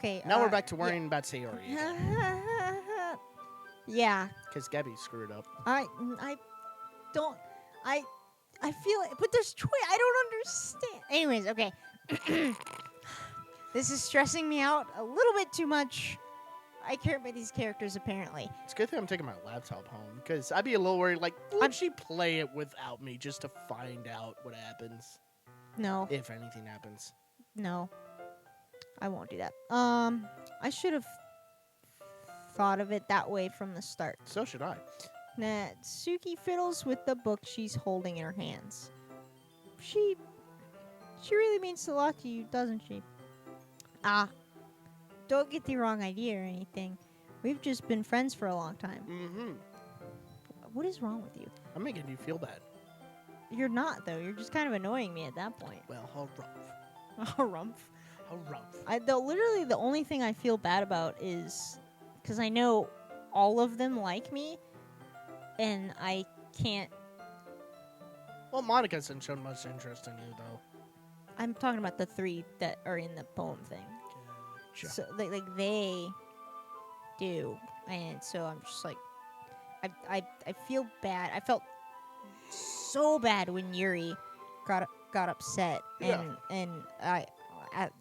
Okay. Now we're back to worrying about Sayori again. Yeah. Because Gabby screwed up. I don't. I feel it, but there's choice. I don't understand. Anyways, okay. This is stressing me out a little bit too much. I care about these characters, apparently. It's a good thing I'm taking my laptop home, because I'd be a little worried, like, would she play it without me just to find out what happens? No. If anything happens. No. I won't do that. I should have thought of it that way from the start. So should I. Natsuki fiddles with the book she's holding in her hands. She really means a lot to you, doesn't she? Don't get the wrong idea or anything. We've just been friends for a long time. Mm-hmm. What is wrong with you? I'm making you feel bad. You're not, though. You're just kind of annoying me at that point. Well, how rough. Rumpf. How rough. Literally, the only thing I feel bad about is because I know all of them like me, and I can't. Well, Monika hasn't shown much interest in you, though. I'm talking about the 3 that are in the poem thing. Gotcha. So, they do, and so I'm just like, I feel bad. I felt so bad when Yuri got upset, and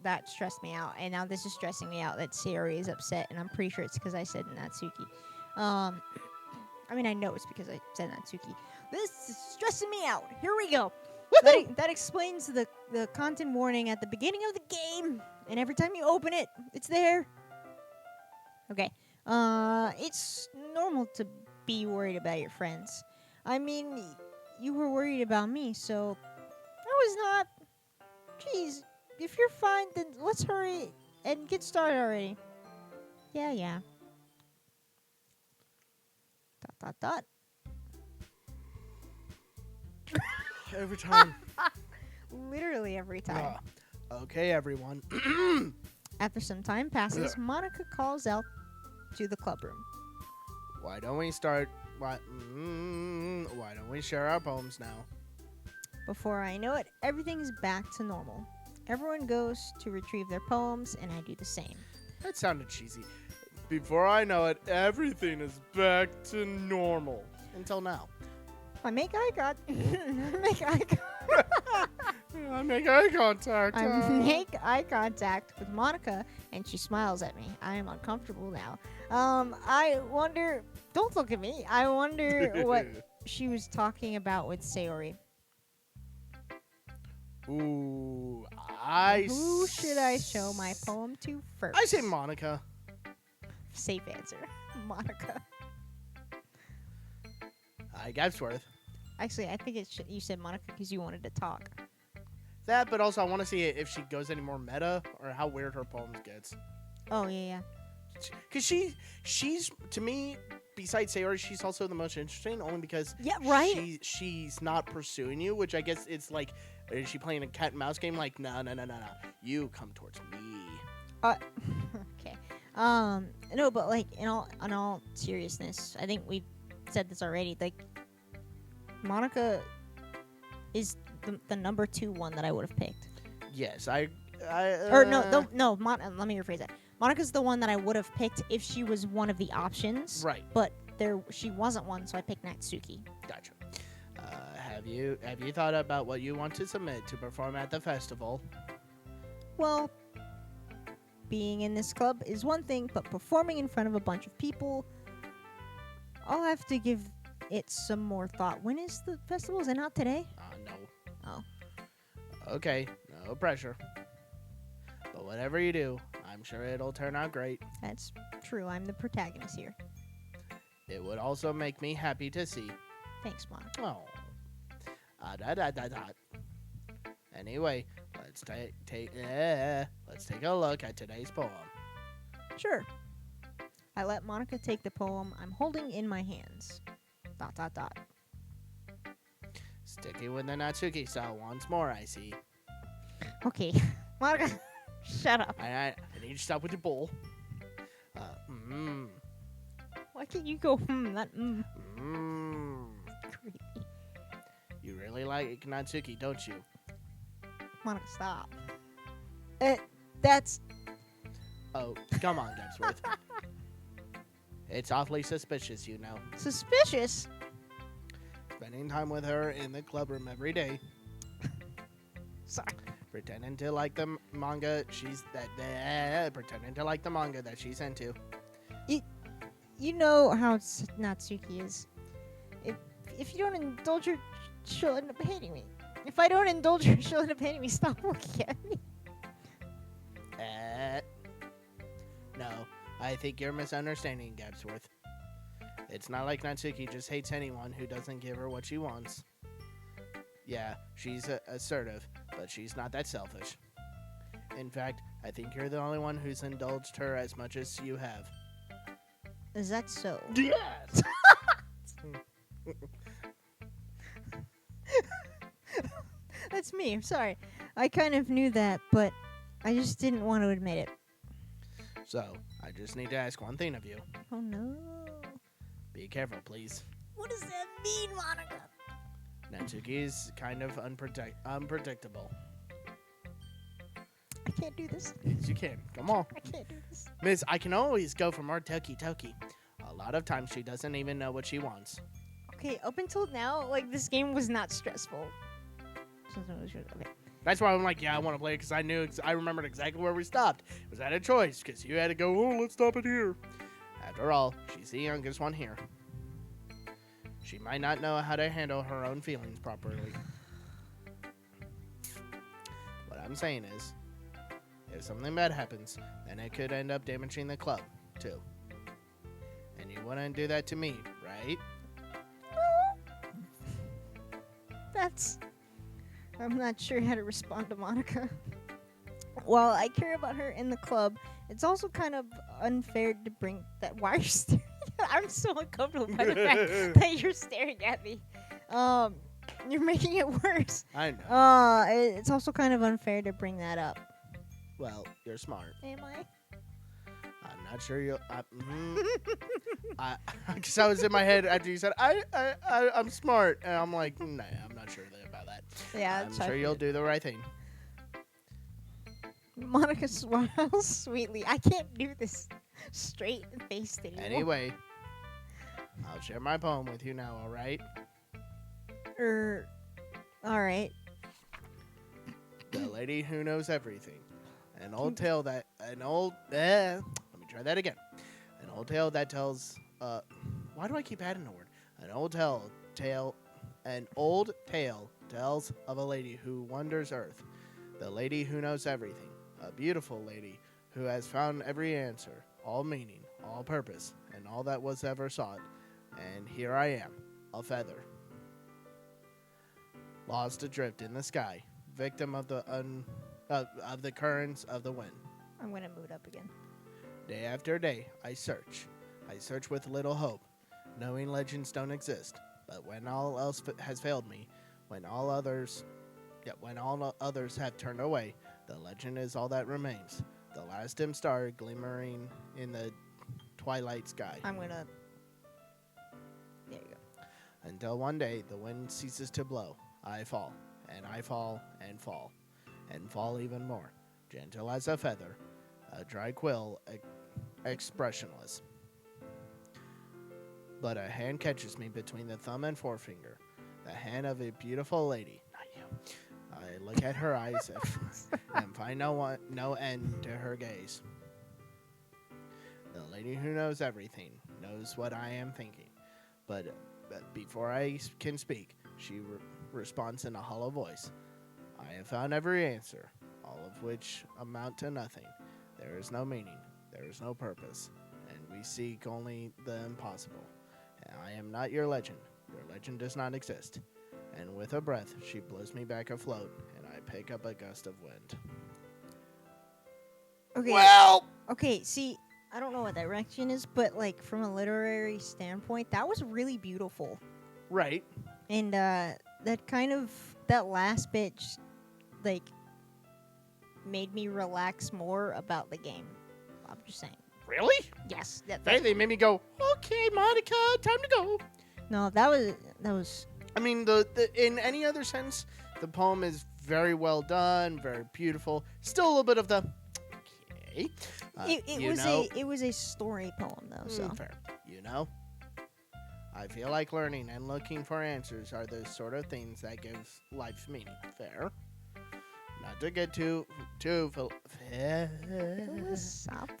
that stressed me out. And now this is stressing me out that Sayori is upset, and I'm pretty sure it's because I said Natsuki. I mean, I know it's because I said Natsuki. This is stressing me out. Here we go. That explains the content warning at the beginning of the game, and every time you open it, it's there. Okay. It's normal to be worried about your friends. I mean, you were worried about me, so I was not. Jeez, if you're fine, then let's hurry and get started already. Yeah. Dot. Every time. Literally every time. Okay, everyone. After some time passes, Monika calls out to the club room. Why don't we start? Why don't we share our poems now? Before I know it, everything's back to normal. Everyone goes to retrieve their poems, and I do the same. That sounded cheesy. Before I know it, everything is back to normal. Until now. I make eye contact. I make eye contact. I make eye contact with Monika, and she smiles at me. I am uncomfortable now. I wonder. Don't look at me. I wonder what she was talking about with Sayori. Ooh, Who should I show my poem to first? I say Monika. Safe answer, Monika. I guess worth. Actually, I think you said Monika because you wanted to talk. That, but also I want to see if she goes any more meta or how weird her poems gets. Oh yeah. Because she's to me, besides Sayori, she's also the most interesting, only because she's not pursuing you, which I guess it's like, is she playing a cat and mouse game? Like, no, you come towards me. Okay. No, but like in all seriousness, I think we've said this already. Like, Monika is the number 2 one that I would have picked. Yes, let me rephrase that. Monika's the one that I would have picked if she was one of the options. Right. But she wasn't one, so I picked Natsuki. Gotcha. Have you thought about what you want to submit to perform at the festival? Well, being in this club is one thing, but performing in front of a bunch of people, I'll have to give it some more thought. When is the festival? Is it not today? No. Oh. Okay, no pressure. But whatever you do, I'm sure it'll turn out great. That's true. I'm the protagonist here. It would also make me happy to see. Thanks, Monika. Oh. Anyway, let's take a look at today's poem. Sure. I let Monika take the poem I'm holding in my hands. ... Sticking with the Natsuki style once more, I see. Okay. Monika, shut up. I need you to stop with your bowl. Why can't you go, that Creepy. You really like Natsuki, don't you? Monika, stop. That's... Oh, come on, Gebsworth. It's awfully suspicious, you know. Suspicious? Spending time with her in the club room every day. Sorry. Pretending to like the manga pretending to like the manga that she's into. You know how Natsuki is. If you don't indulge her, she'll end up hating me. If I don't indulge her, she'll end up hating me. Stop looking at me. No, I think you're misunderstanding, Gebsworth. It's not like Natsuki just hates anyone who doesn't give her what she wants. Yeah, she's assertive, but she's not that selfish. In fact, I think you're the only one who's indulged her as much as you have. Is that so? Yes! That's me. I'm sorry. I kind of knew that, but I just didn't want to admit it. So, I just need to ask one thing of you. Oh, no. Be careful, please. What does that mean, Monika? Natsuki is kind of unpredictable. I can't do this. Yes, you can. Come on. I can't do this. Miss, I can always go for more Toki. A lot of times she doesn't even know what she wants. Okay, up until now, like, this game was not stressful. Okay. That's why I'm like, yeah, I want to play it because I remembered exactly where we stopped. It was at a choice because you had to go, oh, let's stop it here. After all, she's the youngest one here. She might not know how to handle her own feelings properly. What I'm saying is, if something bad happens, then it could end up damaging the club, too. And you wouldn't do that to me, right? I'm not sure how to respond to Monika. While I care about her in the club, it's also kind of unfair to bring that. Why are you staring? I'm so uncomfortable by the fact that you're staring at me. You're making it worse. I know. It's also kind of unfair to bring that up. Well, you're smart. Am I? I'm not sure you'll. Because I was in my head after you said I'm smart, and I'm like, nah, I'm not sure about that. Yeah, I'm sure you'll do the right thing. Monika smiles sweetly. I can't do this straight faced anymore. Anyway, I'll share my poem with you now. All right. All right. The lady who knows everything. An old tale that let me try that again. An old tale that tells why do I keep adding a word? An old tale tells of a lady who wanders earth. The lady who knows everything. A beautiful lady who has found every answer, all meaning, all purpose, and all that was ever sought. And here I am, a feather, lost adrift in the sky, victim of the currents of the wind. I'm gonna mood up again. Day after day, I search with little hope, knowing legends don't exist. But when all else has failed me, when all others have turned away, the legend is all that remains. The last dim star glimmering in the twilight sky. There you go. Until one day the wind ceases to blow. I fall, and I fall, and fall, and fall even more, gentle as a feather, a dry quill, expressionless. But a hand catches me between the thumb and forefinger, the hand of a beautiful lady. Not you. I look at her eyes and find no end to her gaze. The lady who knows everything knows what I am thinking, but before I can speak, she responds in a hollow voice. I have found every answer, all of which amount to nothing. There is no meaning, there is no purpose, and we seek only the impossible. And I am not your legend does not exist. And with a breath, she blows me back afloat, and I pick up a gust of wind. Okay. Well! Okay, see, I don't know what that reaction is, but, like, from a literary standpoint, that was really beautiful. Right. And, that last bit, like, made me relax more about the game. I'm just saying. Really? Yes. They made me go, okay, Monika, time to go. No, that was. I mean, in any other sense, the poem is very well done, very beautiful. Still a little bit of the, okay. It was a story poem though. So fair. I feel like learning and looking for answers are the sort of things that gives life meaning. Fair. Not to get too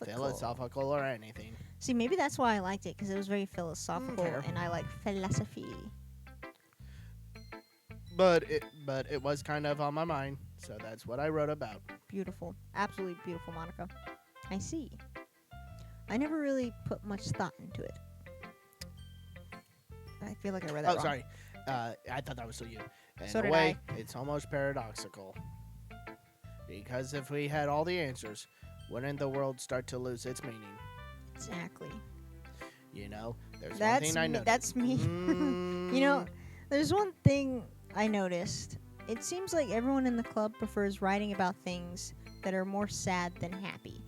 philosophical or anything. See, maybe that's why I liked it, because it was very philosophical, and I like philosophy. But it was kind of on my mind, so that's what I wrote about. Beautiful, absolutely beautiful, Monica. I see. I never really put much thought into it. I feel like I read that wrong. Sorry. I thought that was you. So in a did way, it's almost paradoxical. Because if we had all the answers, wouldn't the world start to lose its meaning? Exactly. There's one thing I noticed. That's me. There's one thing I noticed. It seems like everyone in the club prefers writing about things that are more sad than happy.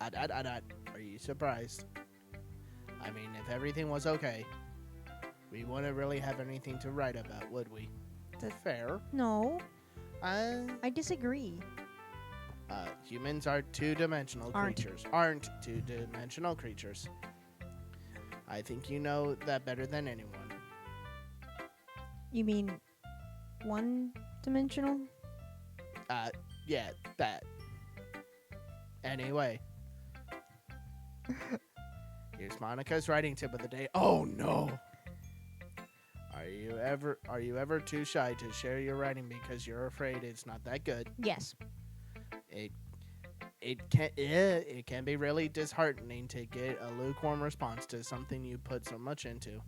Are you surprised? I mean, if everything was okay, we wouldn't really have anything to write about, would we? That's fair. No. I disagree. Humans are two-dimensional creatures. Aren't two-dimensional creatures. I think you know that better than anyone. You mean one-dimensional? Yeah, that. Anyway. Here's Monica's writing tip of the day. Oh no! Are you ever too shy to share your writing because you're afraid it's not that good? Yes. It can be really disheartening to get a lukewarm response to something you put so much into.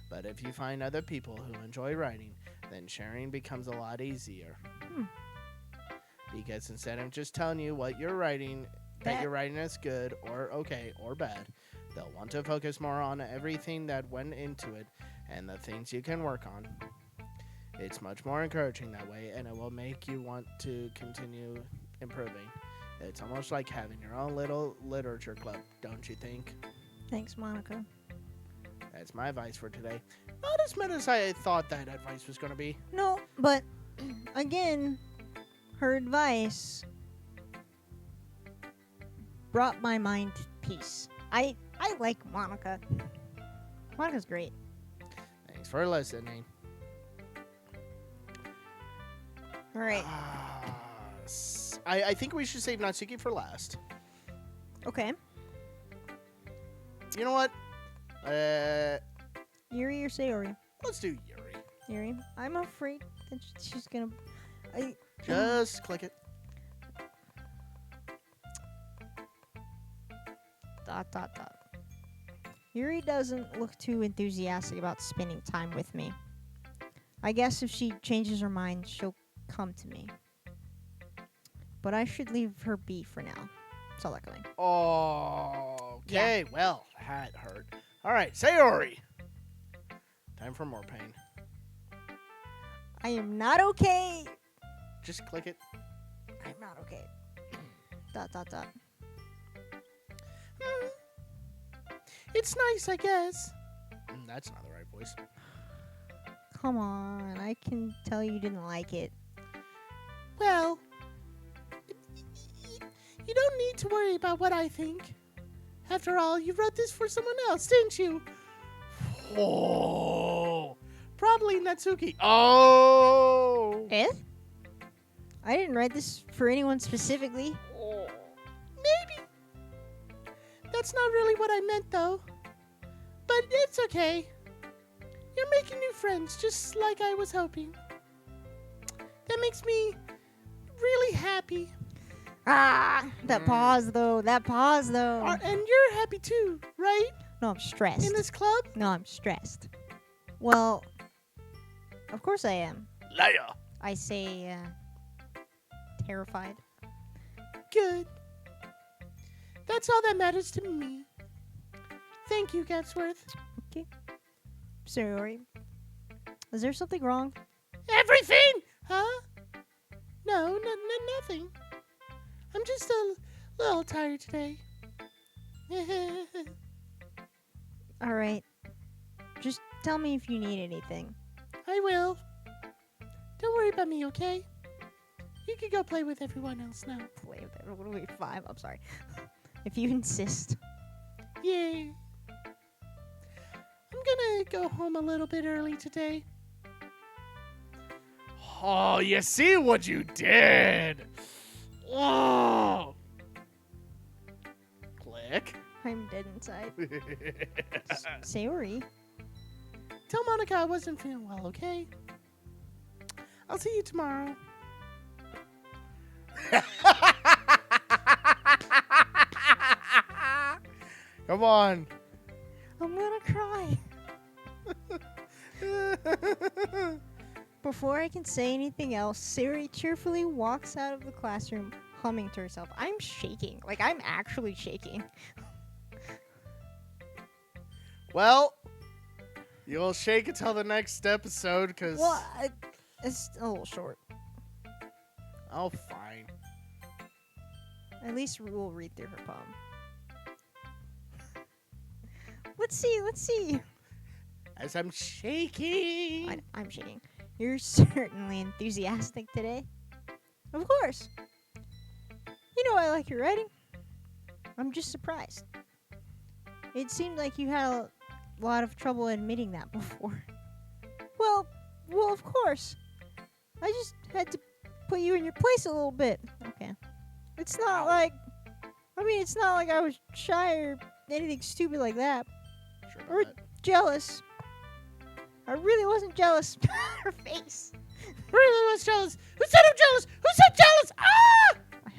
But if you find other people who enjoy writing, then sharing becomes a lot easier. Because instead of just telling you what you're writing, that you're writing is good or okay or bad, they'll want to focus more on everything that went into it and the things you can work on. It's much more encouraging that way, and it will make you want to continue improving. It's almost like having your own little literature club, don't you think? Thanks, Monica. That's my advice for today. Not as much as I thought that advice was going to be. No, but again, her advice brought my mind to peace. I like Monica. Monica's great. Thanks for listening. All right. I think we should save Natsuki for last. Okay. You know what? Yuri or Sayori? Let's do Yuri. Yuri. I'm afraid that she's gonna. Just click it. ... Yuri doesn't look too enthusiastic about spending time with me. I guess if she changes her mind, she'll come to me. But I should leave her be for now. That's all I'm going. Okay, yeah. Well, that hurt. All right, Sayori. Time for more pain. I am not okay. Just click it. I'm not okay. ... It's nice, I guess. That's not the right voice. Come on, I can tell you didn't like it. Well, you don't need to worry about what I think. After all, you wrote this for someone else, didn't you? Oh, probably Natsuki. Oh. Eh? I didn't write this for anyone specifically. Maybe. That's not really what I meant, though. But it's okay. You're making new friends, just like I was hoping. That makes me really happy. That pause, though. And you're happy, too, right? No, I'm stressed. In this club? No, I'm stressed. Well, of course I am. Liar. I say, terrified. Good. That's all that matters to me. Thank you, Gapsworth. Okay. Sayori, is there something wrong? Everything! Huh? No, nothing. I'm just a little tired today. All right. Just tell me if you need anything. I will. Don't worry about me, okay? You can go play with everyone else now. Play with everyone. What are we, 5? I'm sorry. If you insist. Yay. I'm gonna go home a little bit early today. Oh, you see what you did? Oh. Click. I'm dead inside. Sayori. Tell Monika I wasn't feeling well, okay? I'll see you tomorrow. Come on. I'm gonna cry. Before I can say anything else, Sayori cheerfully walks out of the classroom, humming to herself. I'm shaking. Like, I'm actually shaking. Well, you'll shake until the next episode, because... Well, it's a little short. Oh, fine. At least we'll read through her poem. Let's see. As I'm shaking. I'm shaking. You're certainly enthusiastic today. Of course. You know I like your writing. I'm just surprised. It seemed like you had a lot of trouble admitting that before. Well, of course. I just had to put you in your place a little bit. Okay. It's not like I was shy or anything stupid like that. Sure Or jealous. I really wasn't jealous. Her face. Really was jealous. Who said I'm jealous? Who said jealous? Ah!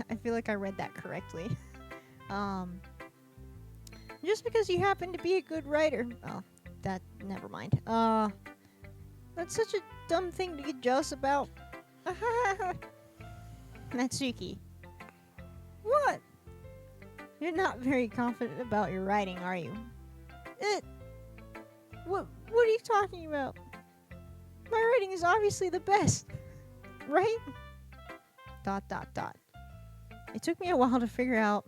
I feel like I read that correctly. Just because you happen to be a good writer. Oh, never mind. That's such a dumb thing to get jealous about. Natsuki. What? You're not very confident about your writing, are you? What are you talking about? My writing is obviously the best. Right? ... It took me a while to figure out,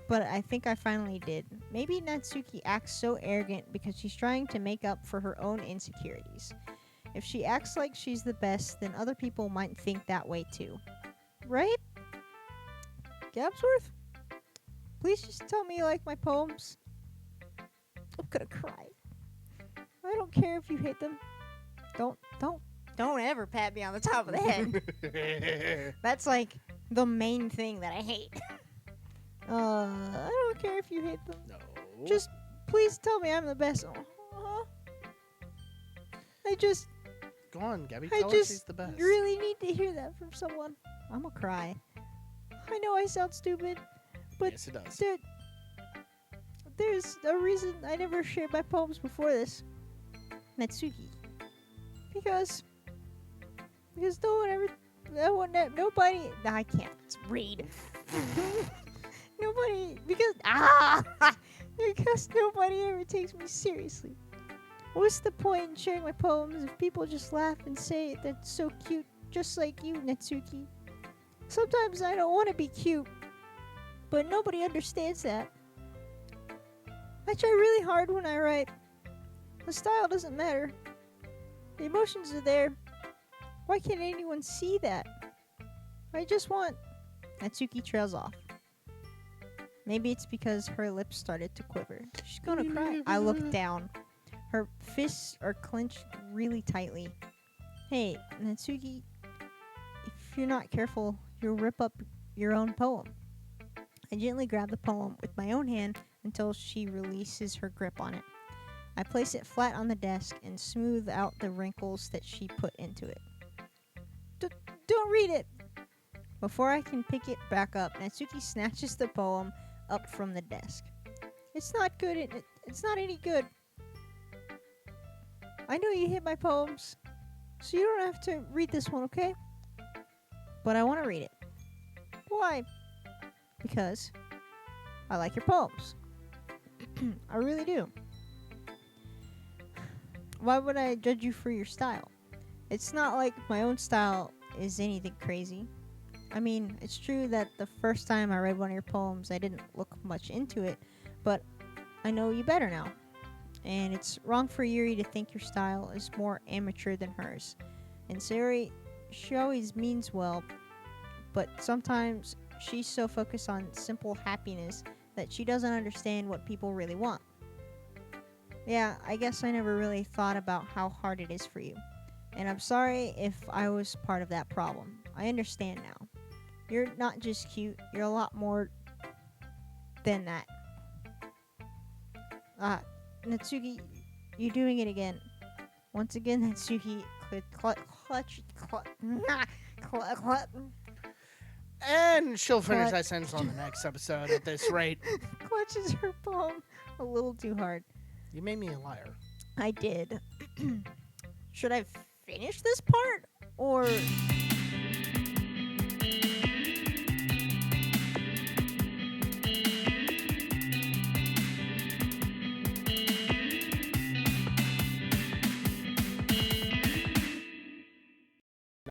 but I think I finally did. Maybe Natsuki acts so arrogant because she's trying to make up for her own insecurities. If she acts like she's the best, then other people might think that way too. Right? Gabsworth? Please just tell me you like my poems. I'm gonna cry. I don't care if you hate them. Don't ever pat me on the top of the head. That's like the main thing that I hate. I don't care if you hate them. No. Just please tell me I'm the best. Go on, Gabby. Tell her she's the best. Really need to hear that from someone. I'm gonna cry. I know I sound stupid, but yes, it does. There's a reason I never shared my poems before this. Natsuki. Because nobody, I can't read. Because nobody ever takes me seriously. What's the point in sharing my poems if people just laugh and say that's so cute, just like you, Natsuki? Sometimes I don't want to be cute, but nobody understands that. I try really hard when I write. The style doesn't matter. The emotions are there. Why can't anyone see that? I just want... Natsuki trails off. Maybe it's because her lips started to quiver. She's gonna cry. I look down. Her fists are clenched really tightly. Hey, Natsuki, if you're not careful, you'll rip up your own poem. I gently grab the poem with my own hand until she releases her grip on it. I place it flat on the desk and smooth out the wrinkles that she put into it. Don't read it! Before I can pick it back up, Natsuki snatches the poem up from the desk. It's not good. It's not any good. I know you hate my poems, so you don't have to read this one, okay? But I want to read it. Why? Because I like your poems. I really do. Why would I judge you for your style? It's not like my own style is anything crazy. I mean, it's true that the first time I read one of your poems, I didn't look much into it, but I know you better now. And it's wrong for Yuri to think your style is more amateur than hers. And Sayori, she always means well, but sometimes she's so focused on simple happiness that she doesn't understand what people really want. Yeah, I guess I never really thought about how hard it is for you. And I'm sorry if I was part of that problem. I understand now. You're not just cute, you're a lot more than that. Natsuki, you're doing it again. Once again, Natsuki And she'll finish that sentence on the next episode at this rate. Clutches her palm a little too hard. You made me a liar. I did. Should I finish this part? Or